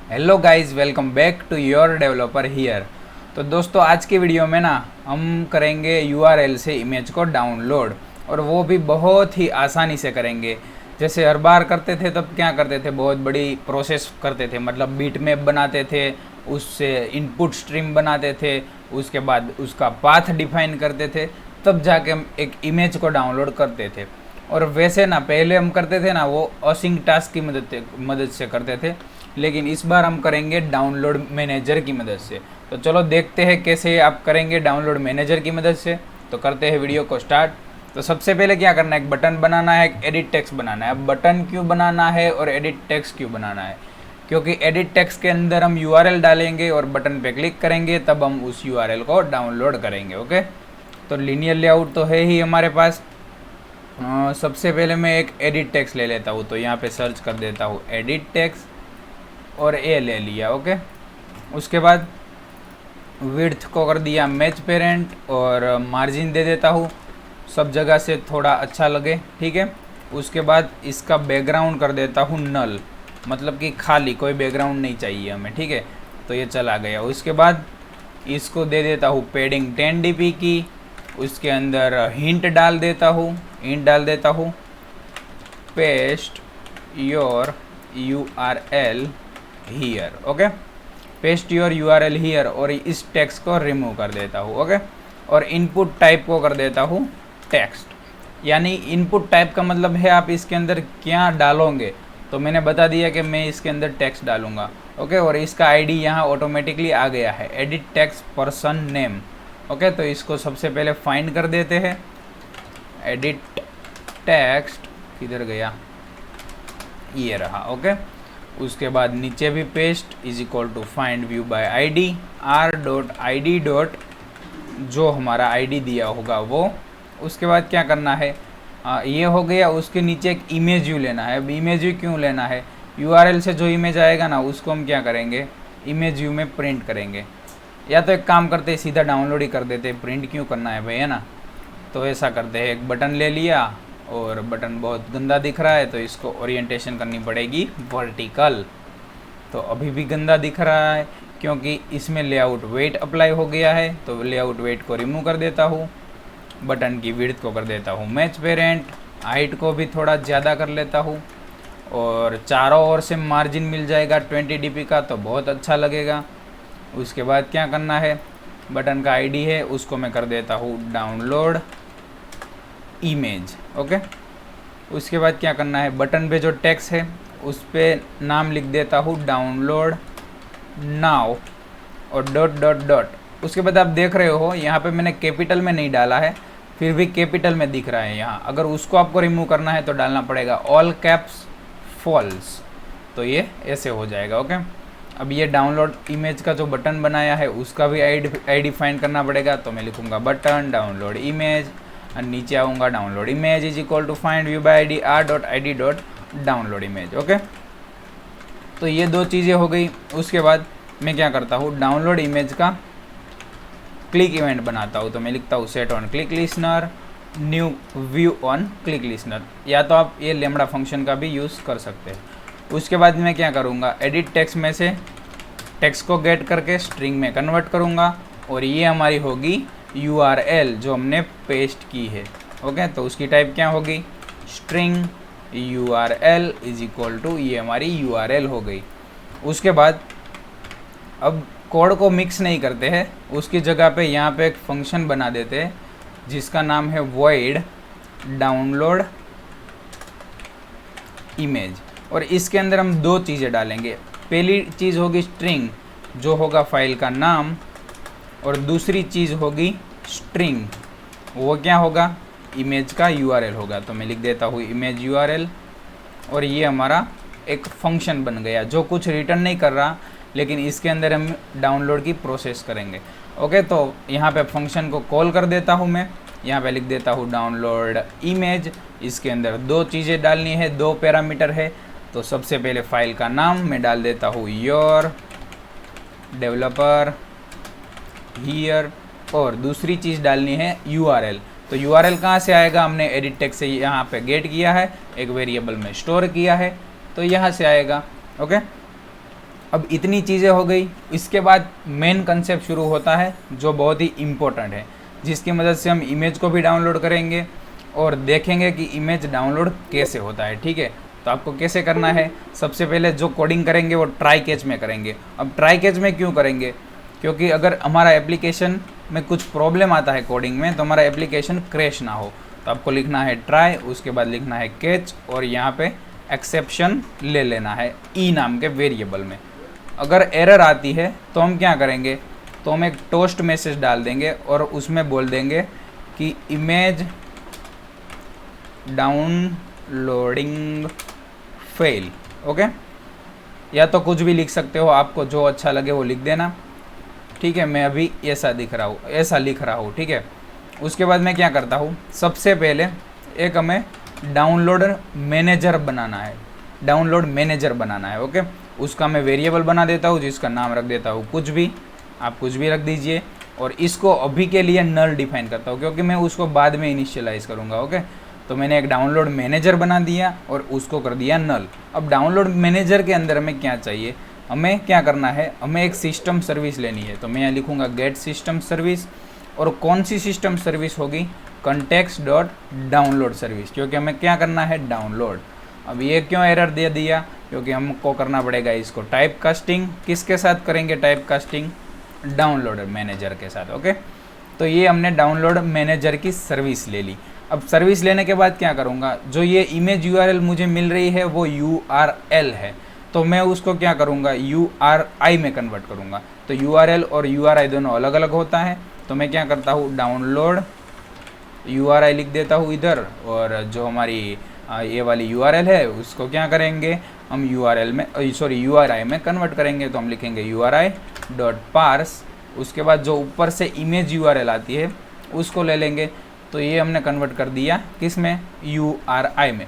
Hello guys, welcome back to your developer here. तो दोस्तों, आज की वीडियो में ना हम करेंगे यूआरएल से इमेज को डाउनलोड, और वो भी बहुत ही आसानी से करेंगे। जैसे हर बार करते थे तब क्या करते थे, बहुत बड़ी प्रोसेस करते थे, मतलब बीट मैप बनाते थे, उससे इनपुट स्ट्रीम बनाते थे, उसके बाद उसका पाथ डिफाइन करते थे, तब जाके हम एक इमेज को डाउनलोड करते थे। और वैसे ना पहले हम करते थे ना, वो असिंक टास्क की मदद से करते थे, लेकिन इस बार हम करेंगे डाउनलोड मैनेजर की मदद से। तो चलो देखते हैं कैसे आप करेंगे डाउनलोड मैनेजर की मदद से। तो करते हैं वीडियो को स्टार्ट। तो सबसे पहले क्या करना है, एक बटन बनाना है, एक एडिट टेक्स्ट बनाना है। अब बटन क्यों बनाना है और एडिट टेक्स्ट क्यों बनाना है, क्योंकि एडिट टेक्स्ट के अंदर हम यूआरएल डालेंगे और बटन पे क्लिक करेंगे, तब हम उस यूआरएल को डाउनलोड करेंगे। ओके, तो लीनियर लेआउट तो है ही हमारे पास। सबसे पहले मैं एक एडिट टेक्स्ट ले लेता हूँ, तो यहाँ पे सर्च कर देता हूँ एडिट टेक्स्ट, और ए ले लिया। ओके, उसके बाद विड्थ को कर दिया मैच पेरेंट, और मार्जिन दे देता हूँ सब जगह से थोड़ा अच्छा लगे, ठीक है। उसके बाद इसका बैकग्राउंड कर देता हूँ नल, मतलब कि खाली, कोई बैकग्राउंड नहीं चाहिए हमें, ठीक है। तो ये चला गया। उसके बाद इसको दे देता हूँ पेडिंग 10 dp की, उसके अंदर हिंट डाल देता हूँ paste your URL here. Okay, paste your URL here, और इस टेक्स्ट को रिमूव कर देता हूँ। ओके, और इनपुट टाइप को कर देता हूँ टेक्स्ट। यानी इनपुट टाइप का मतलब है आप इसके अंदर क्या डालोगे, तो मैंने बता दिया कि मैं इसके अंदर टेक्स्ट डालूंगा। ओके, और इसका आईडी यहाँ ऑटोमेटिकली आ गया है, edit text person name. Okay, तो इसको सबसे पहले फाइंड कर देते हैं। एडिट टेक्स्ट किधर गया, ये रहा। ओके, उसके बाद नीचे भी paste is equal to find view by ID, r.id. जो हमारा आईडी दिया होगा वो। उसके बाद क्या करना है, ये हो गया। उसके नीचे एक इमेज व्यू लेना है। अब इमेज व्यू क्यों लेना है, यूआरएल से जो इमेज आएगा ना, उसको हम क्या करेंगे, इमेज व्यू में प्रिंट करेंगे। या तो एक काम करते सीधा डाउनलोड ही कर देते, प्रिंट क्यों करना है भाई, है ना। तो ऐसा करते हैं, एक बटन ले लिया, और बटन बहुत गंदा दिख रहा है तो इसको ओरिएंटेशन करनी पड़ेगी वर्टिकल। तो अभी भी गंदा दिख रहा है क्योंकि इसमें लेआउट वेट अप्लाई हो गया है, तो लेआउट वेट को रिमूव कर देता हूँ। बटन की विड्थ को कर देता हूँ मैच पेरेंट, हाइट को भी थोड़ा ज़्यादा कर लेता हूँ, और चारों ओर से मार्जिन मिल जाएगा 20 dp का, तो बहुत अच्छा लगेगा। उसके बाद क्या करना है, बटन का आईडी है उसको मैं कर देता हूँ डाउनलोड इमेज। ओके, उसके बाद क्या करना है, बटन पे जो टेक्स्ट है उस पर नाम लिख देता हूँ डाउनलोड नाउ, और डॉट। उसके बाद आप देख रहे हो यहाँ पे मैंने कैपिटल में नहीं डाला है, फिर भी कैपिटल में दिख रहा है यहाँ। अगर उसको आपको रिमूव करना है तो डालना पड़ेगा ऑल कैप्स फॉल्स, तो ये ऐसे हो जाएगा। ओके, अब ये डाउनलोड इमेज का जो बटन बनाया है उसका भी आईडी फाइंड करना पड़ेगा, तो मैं लिखूँगा बटन डाउनलोड इमेज, और नीचे आऊँगा download image is equal to find view by ID r.id. Download image. Okay, तो ये दो चीज़ें हो गई। उसके बाद मैं क्या करता हूँ, डाउनलोड इमेज का क्लिक इवेंट बनाता हूँ, तो मैं लिखता हूँ set on click listener, new view on click listener, या तो आप ये लेमड़ा फंक्शन का भी यूज़ कर सकते हैं। उसके बाद मैं क्या करूँगा, एडिट टेक्स्ट में से टेक्स्ट को गेट करके स्ट्रिंग में कन्वर्ट करूँगा, और ये हमारी होगी यूआरएल जो हमने पेस्ट की है। ओके, तो उसकी टाइप क्या होगी, string URL is equal to, ये हमारी यूआरएल हो गई। उसके बाद अब कोड को मिक्स नहीं करते हैं, उसकी जगह पे यहाँ पे एक फंक्शन बना देते हैं जिसका नाम है void डाउनलोड इमेज, और इसके अंदर हम दो चीज़ें डालेंगे। पहली चीज़ होगी स्ट्रिंग जो होगा फाइल का नाम, और दूसरी चीज़ होगी स्ट्रिंग, वो क्या होगा, इमेज का यूआरएल होगा। तो मैं लिख देता हूँ इमेज यूआरएल, और ये हमारा एक फंक्शन बन गया जो कुछ रिटर्न नहीं कर रहा, लेकिन इसके अंदर हम डाउनलोड की प्रोसेस करेंगे। ओके, तो यहाँ पे फंक्शन को कॉल कर देता हूँ मैं, यहाँ पे लिख देता हूँ डाउनलोड इमेज। इसके अंदर दो चीज़ें डालनी है, दो पैरामीटर है। तो सबसे पहले फाइल का नाम मैं डाल देता हूँ योर डेवलपर हियर, और दूसरी चीज़ डालनी है यूआरएल। तो यूआरएल कहाँ से आएगा, हमने एडिट टेक्स्ट से यहाँ पे गेट किया है, एक वेरिएबल में स्टोर किया है, तो यहाँ से आएगा। ओके, अब इतनी चीज़ें हो गई, इसके बाद मेन कंसेप्ट शुरू होता है जो बहुत ही इम्पोर्टेंट है, जिसकी मदद से हम इमेज को भी डाउनलोड करेंगे और देखेंगे कि इमेज डाउनलोड कैसे होता है। ठीक है, तो आपको कैसे करना है, सबसे पहले जो कोडिंग करेंगे वो ट्राई कैच में करेंगे। अब ट्राई कैच में क्यों करेंगे, क्योंकि अगर हमारा एप्लीकेशन में कुछ प्रॉब्लम आता है कोडिंग में तो हमारा एप्लीकेशन क्रैश ना हो। तो आपको लिखना है ट्राई, उसके बाद लिखना है कैच और यहाँ पे एक्सेप्शन ले लेना है ई नाम के वेरिएबल में। अगर एरर आती है तो हम क्या करेंगे, तो हम एक टोस्ट मैसेज डाल देंगे और उसमें बोल देंगे कि इमेज डाउनलोडिंग फेल। ओके, या तो कुछ भी लिख सकते हो, आपको जो अच्छा लगे वो लिख देना। ठीक है, मैं अभी ऐसा लिख रहा हूँ। ठीक है, उसके बाद मैं क्या करता हूँ, सबसे पहले एक हमें डाउनलोड मैनेजर बनाना है। ओके, उसका मैं वेरिएबल बना देता हूँ जिसका नाम रख देता हूँ कुछ भी, आप कुछ भी रख दीजिए। और इसको अभी के लिए नल डिफाइन करता हूँ क्योंकि मैं उसको बाद में इनिशियलाइज़ करूँगा। ओके, तो मैंने एक डाउनलोड मैनेजर बना दिया और उसको कर दिया नल। अब डाउनलोड मैनेजर के अंदर हमें क्या चाहिए, हमें क्या करना है, हमें एक सिस्टम सर्विस लेनी है। तो मैं यहाँ लिखूँगा गेट सिस्टम सर्विस, और कौन सी सिस्टम सर्विस होगी, कंटेक्स्ट डॉट डाउनलोड सर्विस, क्योंकि हमें क्या करना है, डाउनलोड। अब ये क्यों एरर दे दिया, क्योंकि हमको करना पड़ेगा इसको टाइप कास्टिंग। किसके साथ करेंगे टाइप कास्टिंग, डाउनलोड मैनेजर के साथ। ओके, तो ये हमने डाउनलोड मैनेजर की सर्विस ले ली। अब सर्विस लेने के बाद क्या करूँगा, जो ये इमेज URL मुझे मिल रही है वो URL है, तो मैं उसको क्या करूँगा, URI में कन्वर्ट करूँगा। तो URL और URI दोनों अलग अलग होता है, तो मैं क्या करता हूँ, डाउनलोड URI लिख देता हूँ इधर, और जो हमारी ये वाली URL है उसको क्या करेंगे हम URI में कन्वर्ट करेंगे। तो हम लिखेंगे URI.parse, उसके बाद जो ऊपर से इमेज URL आती है उसको ले लेंगे। तो ये हमने कन्वर्ट कर दिया किस में, URI में।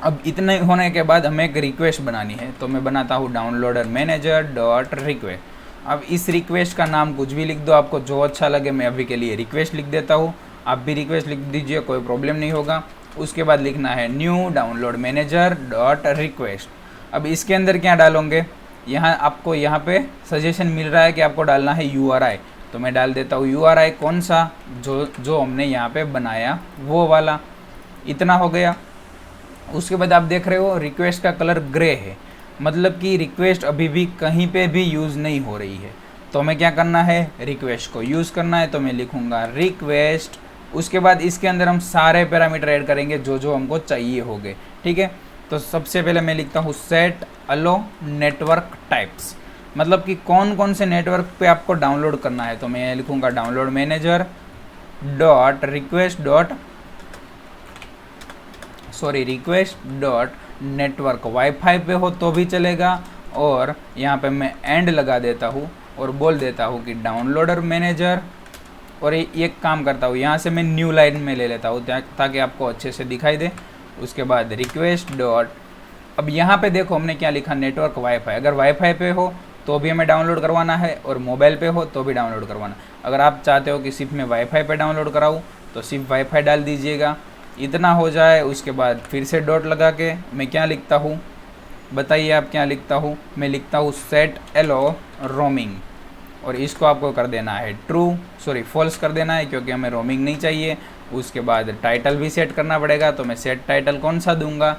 अब इतने होने के बाद हमें एक रिक्वेस्ट बनानी है, तो मैं बनाता हूँ डाउनलोडर मैनेजर डॉट रिक्वेस्ट। अब इस रिक्वेस्ट का नाम कुछ भी लिख दो, आपको जो अच्छा लगे। मैं अभी के लिए रिक्वेस्ट लिख देता हूँ, आप भी रिक्वेस्ट लिख दीजिए, कोई प्रॉब्लम नहीं होगा। उसके बाद लिखना है new download manager dot request. अब इसके अंदर क्या डालोगे, आपको यहाँ पे सजेशन मिल रहा है कि आपको डालना है URI, तो मैं डाल देता हूँ URI कौन सा, जो हमने यहाँ पे बनाया वो वाला। इतना हो गया। उसके बाद आप देख रहे हो रिक्वेस्ट का कलर ग्रे है, मतलब कि रिक्वेस्ट अभी भी कहीं पे भी यूज़ नहीं हो रही है। तो हमें क्या करना है, रिक्वेस्ट को यूज़ करना है। तो मैं लिखूँगा रिक्वेस्ट, उसके बाद इसके अंदर हम सारे पैरामीटर ऐड करेंगे जो जो हमको चाहिए होंगे। ठीक है, तो सबसे पहले मैं लिखता हूँ सेट अलो नेटवर्क टाइप्स, मतलब कि कौन कौन से नेटवर्क पे आपको डाउनलोड करना है। तो मैं लिखूँगा download manager dot request dot network, wifi पे हो तो भी चलेगा। और यहाँ पे मैं एंड लगा देता हूँ और बोल देता हूँ कि डाउनलोडर मैनेजर, और एक काम करता हूँ, यहाँ से मैं न्यू लाइन में ले लेता हूँ ताकि आपको अच्छे से दिखाई दे। उसके बाद रिक्वेस्ट डॉट, अब यहाँ पे देखो हमने क्या लिखा, नेटवर्क वाईफाई। अगर वाईफाई पे हो तो भी हमें डाउनलोड करवाना है और मोबाइल पे हो तो भी डाउनलोड करवाना। अगर आप चाहते हो कि सिर्फ मैं वाईफाई पे डाउनलोड कराऊँ तो सिर्फ वाईफाई डाल दीजिएगा। इतना हो जाए, उसके बाद फिर से डॉट लगा के मैं क्या लिखता हूँ, बताइए आप क्या लिखता हूँ, मैं लिखता हूँ सेट एलो रोमिंग, और इसको आपको कर देना है फॉल्स कर देना है क्योंकि हमें रोमिंग नहीं चाहिए। उसके बाद टाइटल भी सेट करना पड़ेगा, तो मैं सेट टाइटल कौन सा दूंगा,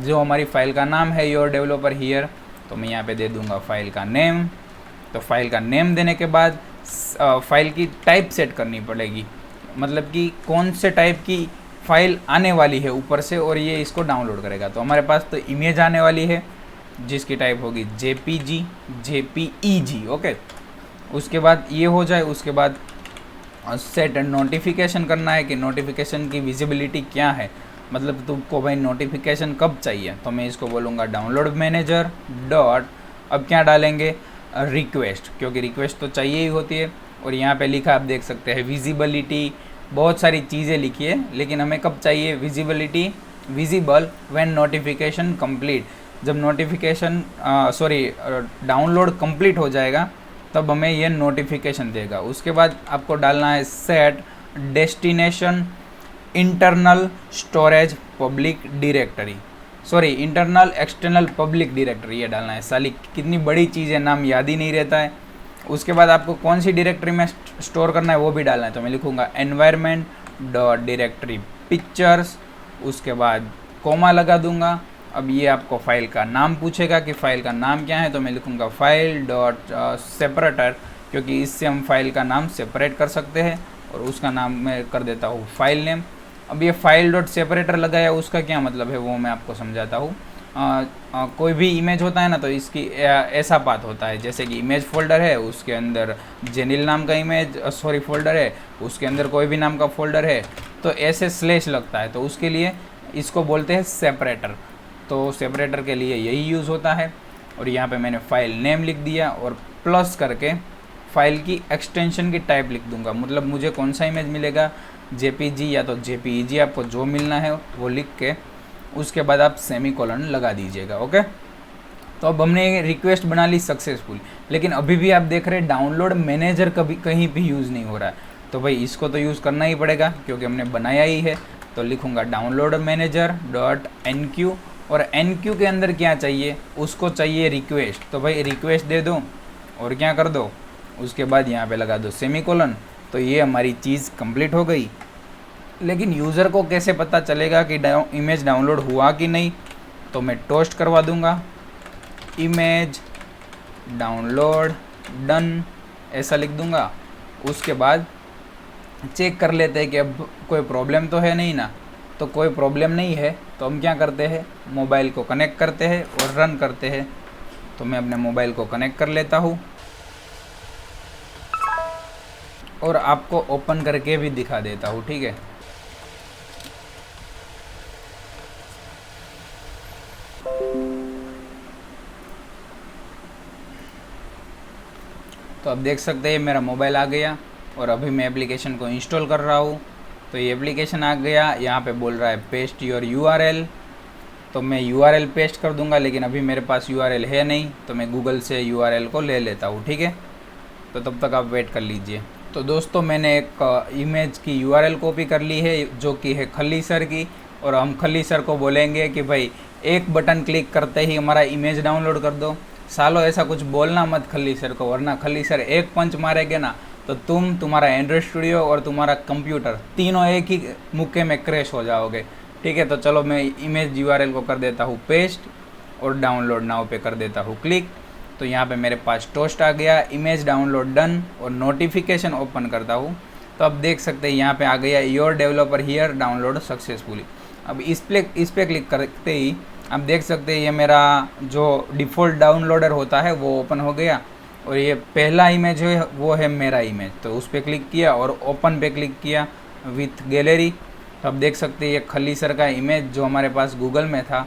जो हमारी फाइल का नाम है योर डेवलपर हियर, तो मैं यहाँ पे दे दूंगा फाइल का नेम। तो फाइल का नेम देने के बाद फाइल की टाइप सेट करनी पड़ेगी, मतलब कि कौन से टाइप की फाइल आने वाली है ऊपर से और ये इसको डाउनलोड करेगा। तो हमारे पास तो इमेज आने वाली है जिसकी टाइप होगी JPG। ओके, उसके बाद ये हो जाए, उसके बाद सेट नोटिफिकेशन करना है कि नोटिफिकेशन की विजिबिलिटी क्या है, मतलब तुमको भाई नोटिफिकेशन कब चाहिए। तो मैं इसको बोलूँगा डाउनलोड मैनेजर डॉट, अब क्या डालेंगे, रिक्वेस्ट, क्योंकि रिक्वेस्ट तो चाहिए ही होती है। और यहाँ पे लिखा आप देख सकते हैं विजिबिलिटी, बहुत सारी चीज़ें लिखी है, लेकिन हमें कब चाहिए visibility, visible when notification complete, जब नोटिफिकेशन डाउनलोड कंप्लीट हो जाएगा तब हमें ये नोटिफिकेशन देगा। उसके बाद आपको डालना है set destination internal storage public directory. Sorry internal external public directory ये डालना है। साली कितनी बड़ी चीज़ है, नाम याद ही नहीं रहता है। उसके बाद आपको कौन सी डायरेक्टरी में स्टोर करना है वो भी डालना है। तो मैं लिखूँगा एनवायरमेंट डॉट डायरेक्टरी पिक्चर्स, उसके बाद कोमा लगा दूंगा। अब ये आपको फाइल का नाम पूछेगा कि फ़ाइल का नाम क्या है, तो मैं लिखूँगा फाइल डॉट सेपरेटर, क्योंकि इससे हम फाइल का नाम सेपरेट कर सकते हैं। और उसका नाम मैं कर देता हूँ फाइल नेम। अब ये फाइल डॉट सेपरेटर लगाया, उसका क्या मतलब है वो मैं आपको समझाता हूँ। कोई भी इमेज होता है ना, तो इसकी ऐसा पाथ होता है, जैसे कि इमेज फोल्डर है, उसके अंदर जेनिल नाम का इमेज फोल्डर है, उसके अंदर कोई भी नाम का फोल्डर है, तो ऐसे स्लैश लगता है, तो उसके लिए इसको बोलते हैं सेपरेटर। तो सेपरेटर के लिए यही यूज़ होता है। और यहाँ पे मैंने फाइल नेम लिख दिया और प्लस करके फाइल की एक्सटेंशन की टाइप लिख दूंगा, मतलब मुझे कौन सा इमेज मिलेगा, जेपीजी या तो जेपीईजी, आपको जो मिलना है वो लिख के उसके बाद आप सेमीकोलन लगा दीजिएगा। ओके, तो अब हमने रिक्वेस्ट बना ली सक्सेसफुल, लेकिन अभी भी आप देख रहे हैं डाउनलोड मैनेजर कभी कहीं भी यूज़ नहीं हो रहा है। तो भाई इसको तो यूज़ करना ही पड़ेगा क्योंकि हमने बनाया ही है। तो लिखूँगा डाउनलोड मैनेजर डॉट NQ, और NQ के अंदर क्या चाहिए, उसको चाहिए रिक्वेस्ट। तो भाई रिक्वेस्ट दे दो और क्या कर दो, उसके बाद यहाँ पे लगा दो सेमीकोलन। तो ये हमारी चीज़ कंप्लीट हो गई। लेकिन यूज़र को कैसे पता चलेगा कि इमेज डाउनलोड हुआ कि नहीं, तो मैं टोस्ट करवा दूंगा, इमेज डाउनलोड डन ऐसा लिख दूंगा। उसके बाद चेक कर लेते हैं कि अब कोई प्रॉब्लम तो है नहीं ना। तो कोई प्रॉब्लम नहीं है तो हम क्या करते हैं, मोबाइल को कनेक्ट करते हैं और रन करते हैं। तो मैं अपने मोबाइल को कनेक्ट कर लेता हूँ और आपको ओपन करके भी दिखा देता हूँ, ठीक है। तो अब देख सकते हैं मेरा मोबाइल आ गया और अभी मैं एप्लीकेशन को इंस्टॉल कर रहा हूँ। तो ये एप्लीकेशन आ गया, यहाँ पे बोल रहा है पेस्ट योर URL। तो मैं URL पेस्ट कर दूंगा, लेकिन अभी मेरे पास URL है नहीं, तो मैं गूगल से URL को ले लेता हूँ, ठीक है। तो तब तक आप वेट कर लीजिए। तो दोस्तों मैंने एक इमेज की URL कॉपी कर ली है जो कि है खली सर की, और हम खली सर को बोलेंगे कि भाई एक बटन क्लिक करते ही हमारा इमेज डाउनलोड कर दो। सालों ऐसा कुछ बोलना मत खली सर को, वरना खली सर एक पंच मारेंगे ना तो तुम्हारा एंड्रॉयड स्टूडियो और तुम्हारा कंप्यूटर तीनों एक ही मुक्के में क्रैश हो जाओगे, ठीक है। तो चलो मैं इमेज URL को कर देता हूँ पेस्ट और डाउनलोड नाउ पे कर देता हूँ क्लिक। तो यहाँ पे मेरे पास टोस्ट आ गया, इमेज डाउनलोड डन, और नोटिफिकेशन ओपन करता हूँ। तो अब देख सकते हैं यहाँ पे आ गया your developer here download successfully. अब इस पे क्लिक करते ही आप देख सकते हैं ये मेरा जो डिफ़ॉल्ट डाउनलोडर होता है वो ओपन हो गया, और ये पहला इमेज है वो है मेरा इमेज। तो उस पर क्लिक किया और ओपन पे क्लिक किया विथ गैलरी। तो आप देख सकते हैं ये खली सर का इमेज जो हमारे पास गूगल में था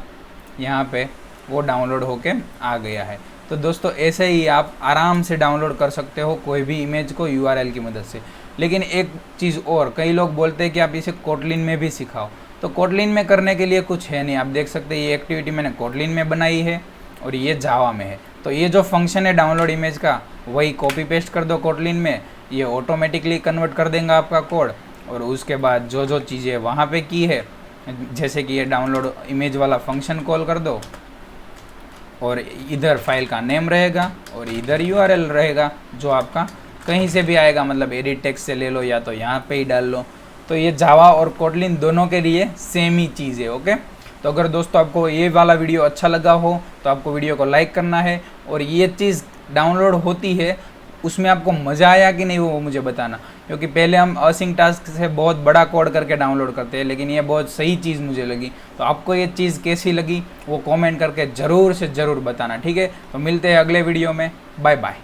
यहाँ पे वो डाउनलोड होके आ गया है। तो दोस्तों ऐसे ही आप आराम से डाउनलोड कर सकते हो कोई भी इमेज को URL की मदद से। लेकिन एक चीज़ और, कई लोग बोलते हैं कि आप इसे कोटलिन में भी सिखाओ, तो कोटलिन में करने के लिए कुछ है नहीं। आप देख सकते हैं ये एक्टिविटी मैंने कोटलिन में बनाई है और ये जावा में है। तो ये जो फंक्शन है डाउनलोड इमेज का वही कॉपी पेस्ट कर दो कोटलिन में, ये ऑटोमेटिकली कन्वर्ट कर देगा आपका कोड। और उसके बाद जो जो चीज़ें वहाँ पे की है, जैसे कि ये डाउनलोड इमेज वाला फंक्शन कॉल कर दो, और इधर फाइल का नेम रहेगा और इधर URL रहेगा जो आपका कहीं से भी आएगा, मतलब एडिट टेक्स्ट से ले लो या तो यहाँ पे ही डाल लो। तो ये जावा और कोटलिन दोनों के लिए सेम ही चीज़ है, ओके। तो अगर दोस्तों आपको ये वाला वीडियो अच्छा लगा हो तो आपको वीडियो को लाइक करना है, और ये चीज़ डाउनलोड होती है उसमें आपको मज़ा आया कि नहीं वो मुझे बताना, क्योंकि पहले हम असिंक टास्क से बहुत बड़ा कोड करके डाउनलोड करते हैं, लेकिन ये बहुत सही चीज़ मुझे लगी। तो आपको ये चीज़ कैसी लगी वो कमेंट करके ज़रूर से ज़रूर बताना, ठीक है। तो मिलते हैं अगले वीडियो में, बाय बाय।